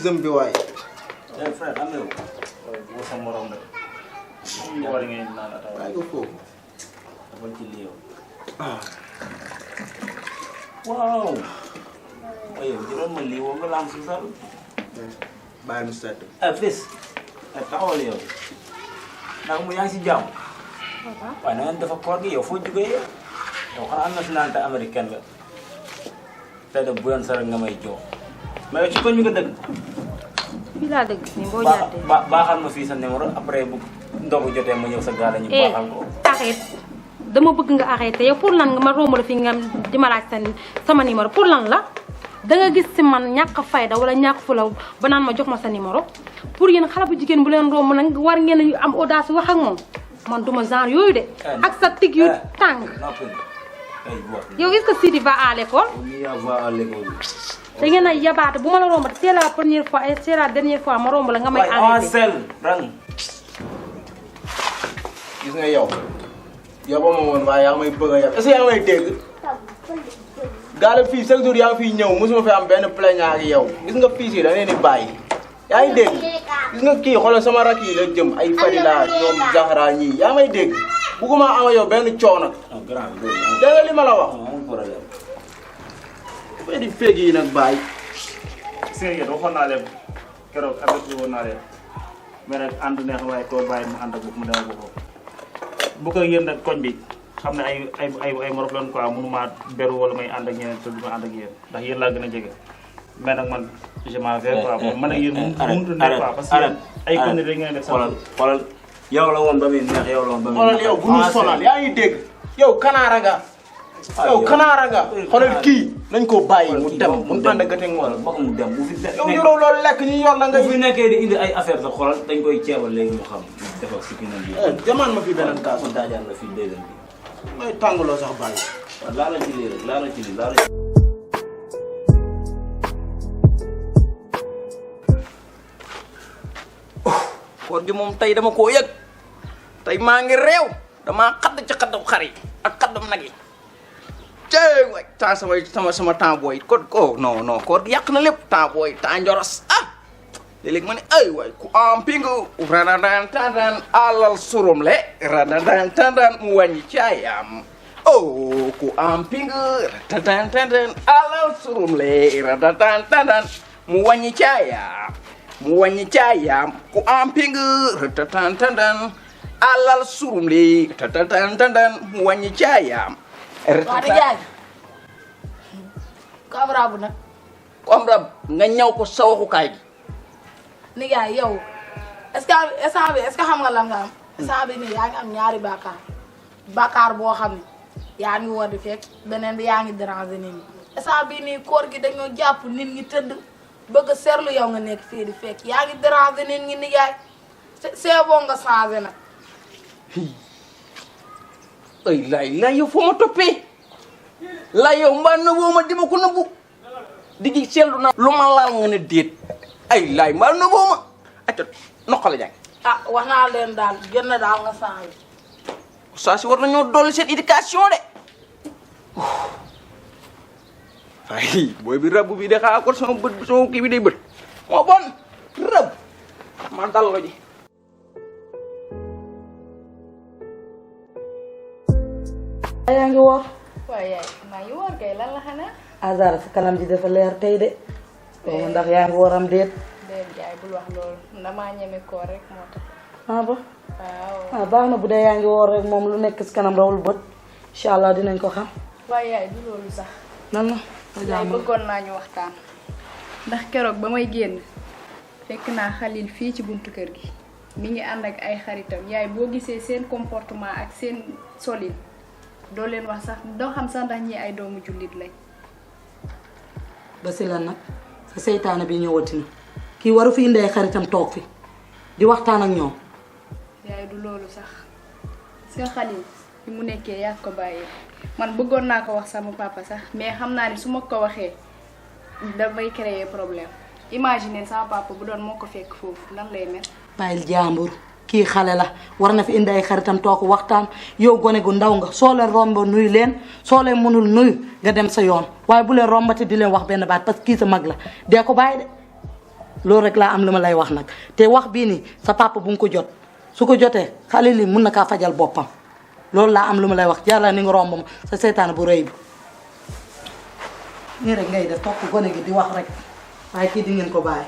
zëm bi waay. frère am na yow. boo sa morom rek. ñu war ngeen naan ataaya. bàyyi ko foofu. dafa ci lii yow. waaw. waaye yow jëloon ma lii woo nga laam si sal. bàyyi mu set. fils. taxawal yow. ndax mu yaa ngi si jàmm. waaye na ngeen dafa koor gi yow foo jógee yow. yow xanaa am nationalité américaine la. tey de bu yoon sa rek nga may jox. mais yow ci koñ bi nga dëgg. fii laa dëgg nii boo jàddee. baaxal ma fii sa numéro après bu ndogu jotee ma ñëw sa gaal ñu baaxal ko. arrête dama bëgg nga arrêté yow pour lan nga ma romb la fi nga di ma laaj sama numéro pour lan la da nga gis si man ñàkk fayda wala ñàkk fula ba naan ma jox ma sa numéro pour yéen xale bu jigéen bu leen romb nag war ngeen am audace wax ak moom man duma genre yooyu de. ak sa tig yu tàng. yow est-ce que Sidi va à l'école. da ngeen a yabaate bu ma la romb c'est la première fois et c'est la dernière fois ma romb la nga may arrêté. gis nga yow ba ma woon waaye yaa may bëgg a yab est-ce que yaa may dégg gaale fii chaque jour yaa ngi fiy ñëw mosuma fi am benn plaignant ak yow gis nga fii si da leen di bàyyi yaa ngi dégg gis nga kii xoolal sama rakk yi la jëm ay Fadila ñoom Zahra ñii yaa may dégg bugguma am yow benn coono dégg nga li ma la wax fay di féeg yi nag bàyyi sérieux waxoon naa leen keroog avec woon naa leen mais nag ànd neex waaye koo bàyyi mu ànd ak mu dama ko bu ko yéen nag koñ bi xam ne ay morof lan quoi mënuma beru wala may ànd ak ñeneen te du ma ànd ak yéen ndax yéen laa gën a jege mais nag man je m'en vais quoi man ak yéen mënut a nekk quoi parce que ay koñ rek ngeen def xoolal yow la woon ba muy neex yow la woon ba muy neex xoolal yow bu ñu sonal yaa ngi dégg yow kanaara nga yow kanaara nga xoolal kii nañ ko bàyyi mu dem mu ànd ak gàtt ak moom ba mu dem bu fi yow yoroo loolu lekk ñu yor la nga bu fi nekkee di indi ay affaire sax xoolal dañ koy ceebal léegi mu xam defal si kii nañ bi jamaan ma fi beneen kaas daajal la fi déggan bi mooy tàngaloo sax bàyyi waaw laala ci lii rek laala ci lii laala ci koor gi moom tey dama koo yëg tey maa ngi réew damaa xadd ci xaddam xar yi ak xaddam nag yi cee waay temps sama temps booy ko non koor gi yàq na lépp temps booy temps njoros léeg-léeg ma ne ay waay ku am ping radadan tandan alal surum le radadan tandan mu wàññi caayam ku am ping radadan tandan alal surum le radadan tandan mu wàññi caayam ku am ping radadan tandan alal surum le radadan tandan mu wàññi caayam waa di jaay ko am rabu nag comme rab nga ñëw ko sa waxukaay gi ni yaay yow est-ce que xam nga lan nga am instant bi nii yaa ngi am ñaari bàkkaar boo xam ne yaa ngi war di fekk beneen bi yaa ngi déranger nit ñi instant bi nii koor gi dañoo jàpp nit ñi tëdd bëgg a seetlu yow nga nekk fii di fekk yaa ngi déranger nit ñi ni yaay c'est bon nga changé nag ay lay yow foo ma toppee lay yow mbaa nëboo ma di ma ko nëbbu digi seetlu na lu ma laal nga ne déet ay lay mbaa nëboo ma acca noqale jàng wax naa leen daal gën na daal nga changé saa si war nañoo dolli seen éducation de ay booy bi rab bi de xaa ko sama bët sama kii bi day bët moo bon rab ma dallo ji yaa ngi woor. waaw yaay maa ngi woor kay lan la xanaa. Azara sa kanam ji dafa leer tey de. ndax yaa ngi wooram déet. déet jaay bul wax loolu damaa ñeme koor rek moo tax. ah ba. waaw baax na bu dee yaa ngi woor rek moom lu nekk si kanam rawul bët incha allah dinañ ko xam. waaye yaay du loolu sax. nan la. yaay bëggoon naa ñu waxtaan. ndax keroog ba may génn fekk naa Xalil fii ci buntu kër gi mi ngi ànd ak ay xaritam yaay boo gisee seen comportement ak seen solin doo leen wax sax doo xam sax ndax ñi ay doomu jullit lañ. ba si lan nag sa seytaane bi ñëwati na kii waru fi indi ay xaritam toog fi di waxtaan ak ñoom. yaay du loolu sax sa Xalil bi mu nekkee yaa ko bàyyee man bëggoon naa ko wax sama papa sax mais xam naa ni su ma ko waxee damay créer problème imagine sama papa bu doon moo ko fekk foofu lan lay mel. bàyyil jàmbur kii xale la war na fi indi ay xaritam toog waxtaan yow gone gu ndaw nga soo leen romb nuyu leen soo leen mënul nuyu nga dem sa yoon waaye bu leen rombati di leen wax benn baat parce que kii sa mag la dee ko bàyyi de. loolu rek laa am lu ma lay wax nag te wax bii nii sa papa bu nga ko jot su ko jotee xale li mun na kaa fajal boppam loolu laa am lu ma lay wax jàlla ni nga romb ma sa seytaan bu rëy bi nii rek ngay def topp gone gi di wax rek waaye kii di ngeen ko bàyyi